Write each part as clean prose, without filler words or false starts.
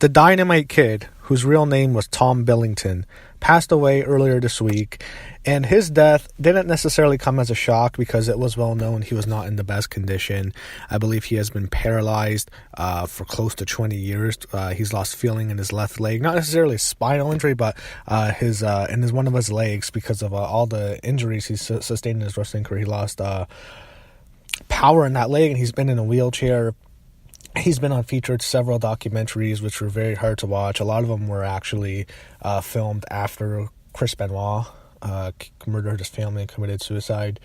The Dynamite Kid, whose real name was Tom Billington, passed away earlier this week, and his death didn't necessarily come as a shock because it was well known he was not in the best condition. I believe he has been paralyzed for close to 20 years. He's lost feeling in his left leg, not necessarily a spinal injury, but in one of his legs because of all the injuries he's sustained in his wrestling career. He lost power in that leg, and he's been in a wheelchair. He's been on featured several documentaries, which were very hard to watch. A lot of them were actually filmed after Chris Benoit murdered his family and committed suicide.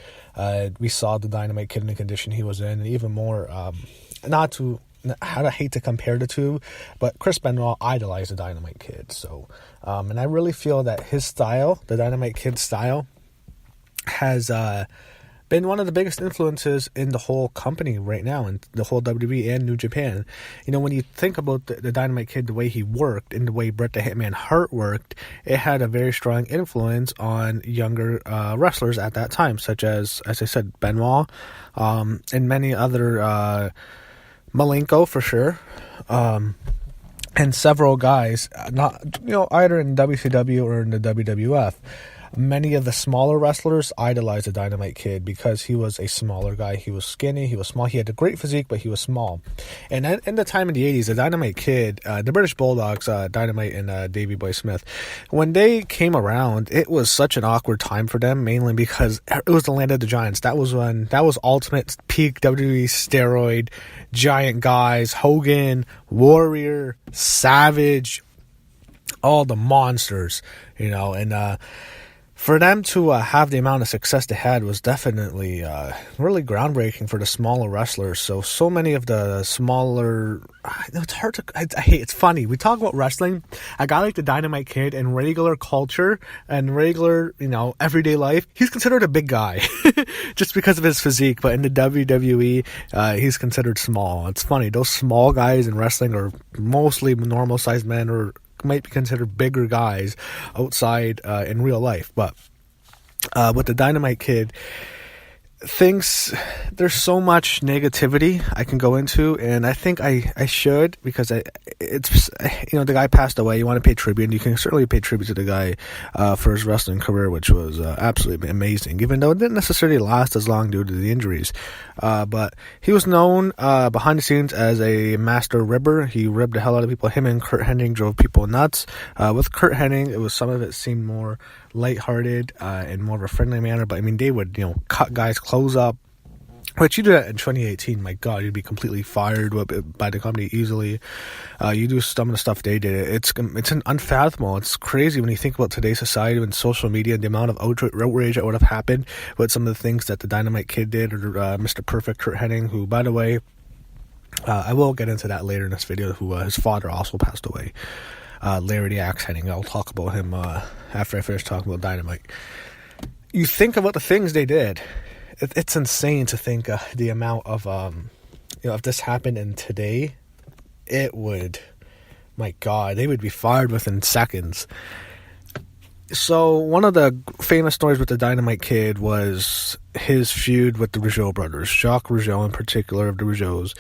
We saw the Dynamite Kid in the condition he was in, and even more, I hate to compare the two, but Chris Benoit idolized the Dynamite Kid. So, and I really feel that his style, the Dynamite Kid style, has been one of the biggest influences in the whole company right now, and the whole WWE and New Japan. You know, when you think about the Dynamite Kid, the way he worked and the way Bret the Hitman Hart worked, it had a very strong influence on younger wrestlers at that time, such as I said, Benoit, and many other, Malenko for sure, and several guys, either in WCW or in the WWF. Many of the smaller wrestlers idolized the Dynamite Kid because he was a smaller guy. He was skinny, he was small, he had a great physique, but he was small. And in the time in the 80s, the Dynamite Kid, the British Bulldogs, Dynamite and Davey Boy Smith, when they came around, it was such an awkward time for them, mainly because it was the land of the giants. That was ultimate peak WWE steroid, giant guys, Hogan, Warrior, Savage, all the monsters, and for them to have the amount of success they had was definitely really groundbreaking for the smaller wrestlers. So many of the smaller, it's hard to, it's funny. We talk about wrestling. A guy like the Dynamite Kid in regular culture and regular, everyday life, he's considered a big guy just because of his physique. But in the WWE, he's considered small. It's funny. Those small guys in wrestling are mostly normal sized men or might be considered bigger guys outside in real life. But with the Dynamite Kid, there's so much negativity I can go into, and I think I should, because it's the guy passed away. You want to pay tribute, and you can certainly pay tribute to the guy for his wrestling career, which was absolutely amazing, even though it didn't necessarily last as long due to the injuries. But he was known behind the scenes as a master ribber. He ribbed the hell out of people. Him and Curt Henning drove people nuts. With Curt Henning, some of it seemed more lighthearted and more of a friendly manner, but I mean, they would cut guys' clothes up, which you do that in 2018, my god, you'd be completely fired by the company easily. You do some of the stuff they did, it's unfathomable. It's crazy when you think about today's society and social media and the amount of outrage that would have happened with some of the things that the Dynamite Kid did, or Mr. Perfect Curt Henning, who, by the way, I will get into that later in this video, who his father also passed away. Larry the Axe Henning. I'll talk about him after I finish talking about Dynamite. You think about the things they did. It's insane to think the amount of if this happened in today, it would, my god, they would be fired within seconds. So one of the famous stories with the Dynamite Kid was his feud with the Rougeau brothers, Jacques Rougeau in particular of the Rougeaus.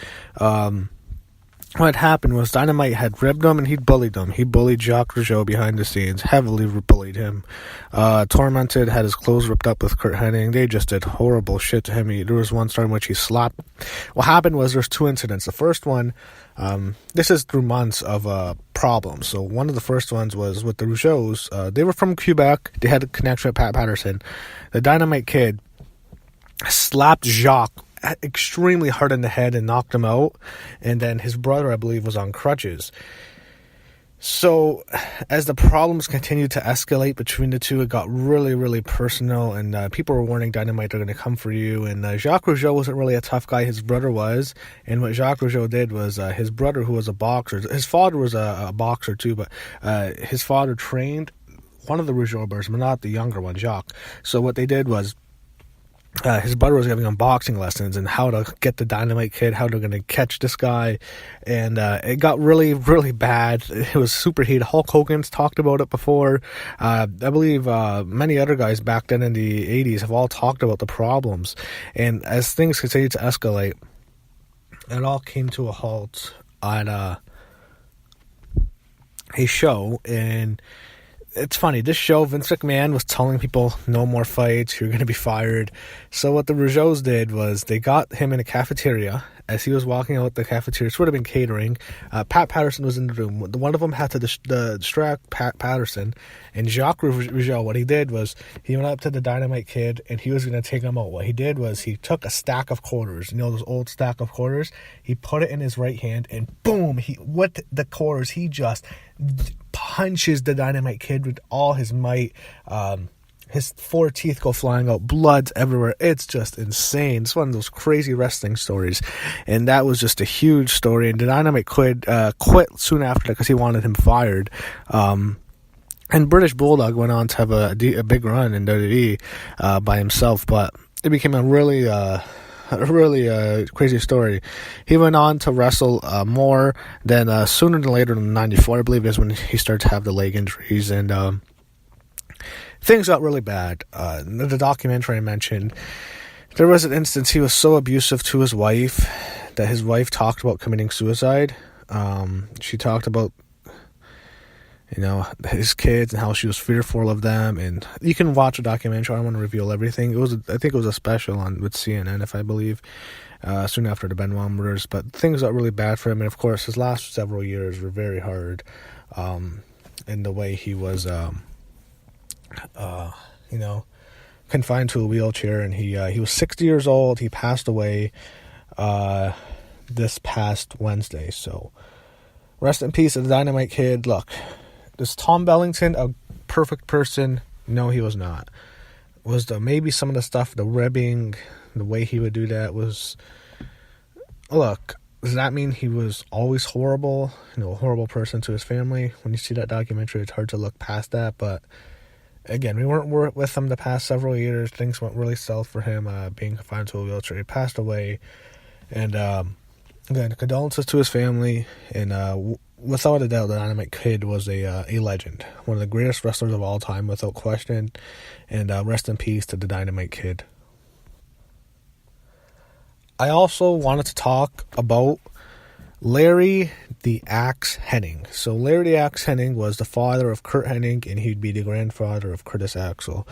What happened was Dynamite had ribbed him and he bullied him. He bullied Jacques Rougeau behind the scenes, heavily bullied him. Tormented, had his clothes ripped up with Curt Hennig. They just did horrible shit to him. There was one story in which he slapped. What happened was there's two incidents. The first one, this is through months of problems. So one of the first ones was with the Rougeaus. They were from Quebec. They had a connection with Pat Patterson. The Dynamite Kid slapped Jacques extremely hard in the head and knocked him out, and then his brother, I believe, was on crutches. So as the problems continued to escalate between the two, it got really, really personal, and people were warning Dynamite, they're going to come for you. And Jacques Rougeau wasn't really a tough guy, his brother was. And what Jacques Rougeau did was his brother, who was a boxer, his father was a boxer too, but his father trained one of the Rougeau brothers, but not the younger one, Jacques. So what they did was his brother was giving him boxing lessons and how to get the Dynamite Kid, how they're going to catch this guy, and it got really, really bad. It was super heated. Hulk Hogan's talked about it before. I believe many other guys back then in the 80s have all talked about the problems, and as things continued to escalate, it all came to a halt at a show, and it's funny, this show, Vince McMahon was telling people no more fights, you're going to be fired. So what the Rougeaus did was they got him in a cafeteria. As he was walking out the cafeteria, it would have been catering. Pat Patterson was in the room. One of them had to distract Pat Patterson. And Jacques Rougeau, what he did was he went up to the Dynamite Kid and he was going to take him out. What he did was he took a stack of quarters, those old stack of quarters. He put it in his right hand and boom, with the quarters, he just punches the Dynamite Kid with all his might. His 4 teeth go flying out, blood's everywhere. It's just insane. It's one of those crazy wrestling stories, and that was just a huge story. And the Dynamite Kid quit soon after that because he wanted him fired. And British Bulldog went on to have a big run in WWE by himself, but it became a really crazy story. He went on to wrestle more. Then sooner than later, in '94, I believe, is when he started to have the leg injuries, and things got really bad. The documentary I mentioned, there was an instance he was so abusive to his wife that his wife talked about committing suicide. She talked about, his kids and how she was fearful of them. And you can watch a documentary. I don't want to reveal everything. I think it was a special with CNN, if I believe, soon after the Benoit murders. But things got really bad for him. And of course, his last several years were very hard. In the way he was, confined to a wheelchair, and he was 60 years old. He passed away this past Wednesday. So rest in peace to the Dynamite Kid. Look, is Tom Billington a perfect person? No, he was not. Maybe some of the stuff, the ribbing, the way he would do that was, look, does that mean he was always horrible? A horrible person to his family? When you see that documentary, it's hard to look past that, but again, we weren't with him the past several years. Things went really south for him, being confined to a wheelchair. He passed away. And again, condolences to his family. And without a doubt, the Dynamite Kid was a legend. One of the greatest wrestlers of all time, without question. And rest in peace to the Dynamite Kid. I also wanted to talk about Larry the Axe Henning. So Larry the Axe Henning was the father of Curt Hennig, and he'd be the grandfather of Curtis Axel.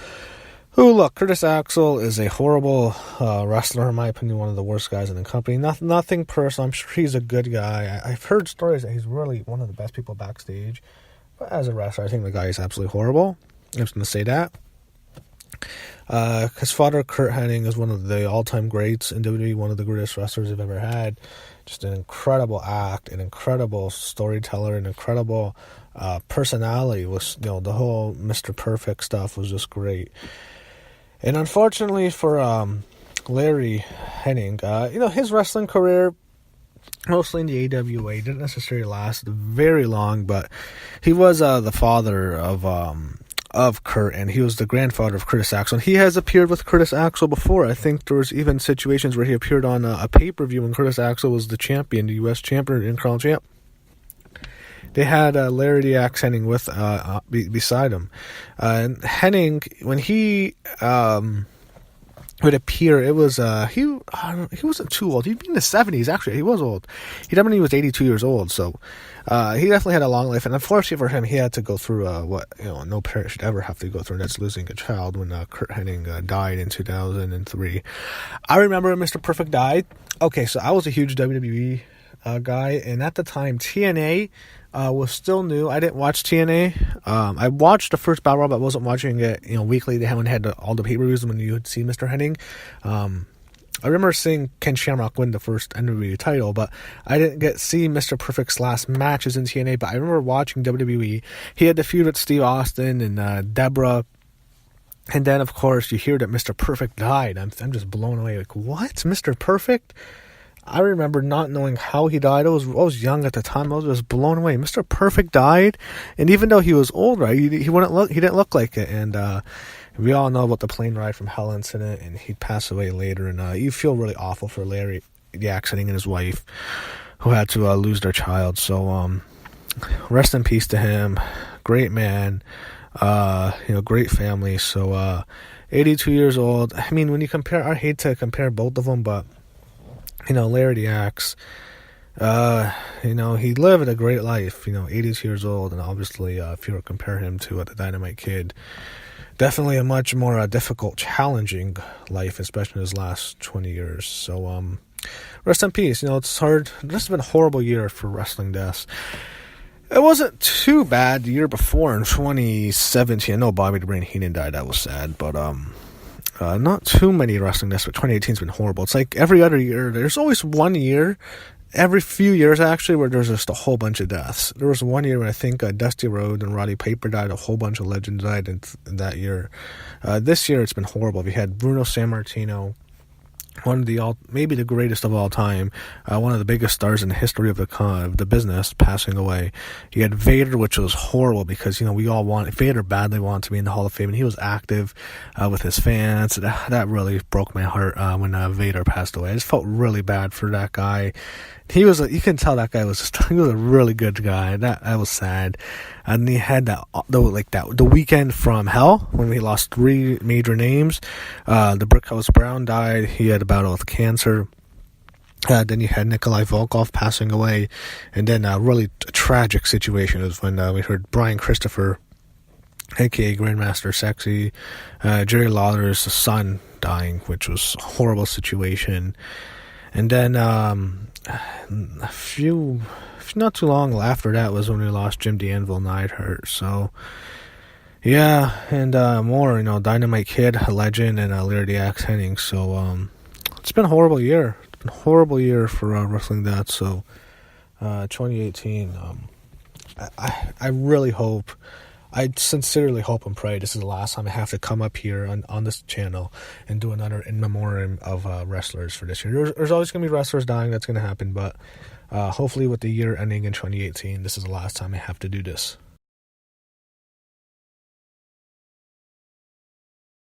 Curtis Axel is a horrible wrestler, in my opinion, one of the worst guys in the company. Nothing personal. I'm sure he's a good guy. I've heard stories that he's really one of the best people backstage. But as a wrestler, I think the guy is absolutely horrible. I'm just going to say that. His father, Curt Hennig, is one of the all-time greats in WWE, one of the greatest wrestlers I've ever had. Just an incredible act, an incredible storyteller, an incredible personality. Was the whole Mr. Perfect stuff was just great. And unfortunately for Larry Hennig, his wrestling career, mostly in the AWA, didn't necessarily last very long, but he was the father of Curt, and he was the grandfather of Curtis Axel. And he has appeared with Curtis Axel before. I think there was even situations where he appeared on a pay-per-view when Curtis Axel was the champion, the U.S. champion, and crown champ. They had Larry the Axe Hennig with beside him. And Hennig, when he would appear, it was he wasn't too old. He'd be in the 70s, actually. He was old. He was 82 years old, so he definitely had a long life. And unfortunately for him, he had to go through what no parent should ever have to go through, and that's losing a child. When Curt Hennig died in 2003, I remember Mr. Perfect died. Okay, so I was a huge WWE guy, and at the time TNA was still new. I didn't watch TNA. I watched the first Battle Royal, but I wasn't watching it weekly. They haven't had all the pay-per-views when you would see Mr. Hennig. I remember seeing Ken Shamrock win the first NWA title, but I didn't get to see Mr. Perfect's last matches in TNA. But I remember watching WWE. He had the feud with Steve Austin and Deborah. And then, of course, you hear that Mr. Perfect died. I'm just blown away. Like, what? Mr. Perfect? I remember not knowing how he died. I was young at the time. I was just blown away. Mr. Perfect died, and even though he was old, right, he didn't look like it. And we all know about the plane ride from hell incident, and he'd pass away later. And you feel really awful for Larry the Axe Hennig and his wife, who had to lose their child. So rest in peace to him. Great man, great family. So 82 years old. I mean, when you compare, I hate to compare both of them, but Larry the Axe He lived a great life, 80 years old, and obviously, if you were to compare him to the Dynamite Kid, definitely a much more difficult, challenging life, especially in his last 20 years. So, rest in peace. It's hard. This has been a horrible year for wrestling deaths. It wasn't too bad the year before in 2017. I know Bobby the Brain Heenan died. That was sad, but not too many wrestling deaths. But 2018's been horrible. It's like every other year. There's always one year, every few years actually, where there's just a whole bunch of deaths. There was one year when I think Dusty Rhodes and Roddy Piper died. A whole bunch of legends died in that year. This year it's been horrible. We had Bruno Sammartino, one of maybe the greatest of all time, one of the biggest stars in the history of the business, passing away. You had Vader, which was horrible because Vader badly wanted to be in the Hall of Fame, and he was active with his fans. That really broke my heart when Vader passed away. I just felt really bad for that guy. You can tell that guy he was a really good guy. That was sad. And he had the weekend from hell when we lost 3 major names. The Brickhouse Brown died. He had a battle with cancer. Then you had Nikolai Volkov passing away. And then a really tragic situation was when we heard Brian Christopher, a.k.a. Grandmaster Sexy, Jerry Lawler's son dying, which was a horrible situation. And then not too long after that was when we lost Jim D'Anville Neidhart. So, yeah, and more, Dynamite Kid, a legend, and Larry the Axe Henning. So, it's been a horrible year. It's been a horrible year for wrestling that. So, 2018, I really hope, I sincerely hope and pray this is the last time I have to come up here on this channel and do another in memoriam of wrestlers for this year. There's always going to be wrestlers dying. That's going to happen. But hopefully with the year ending in 2018, this is the last time I have to do this.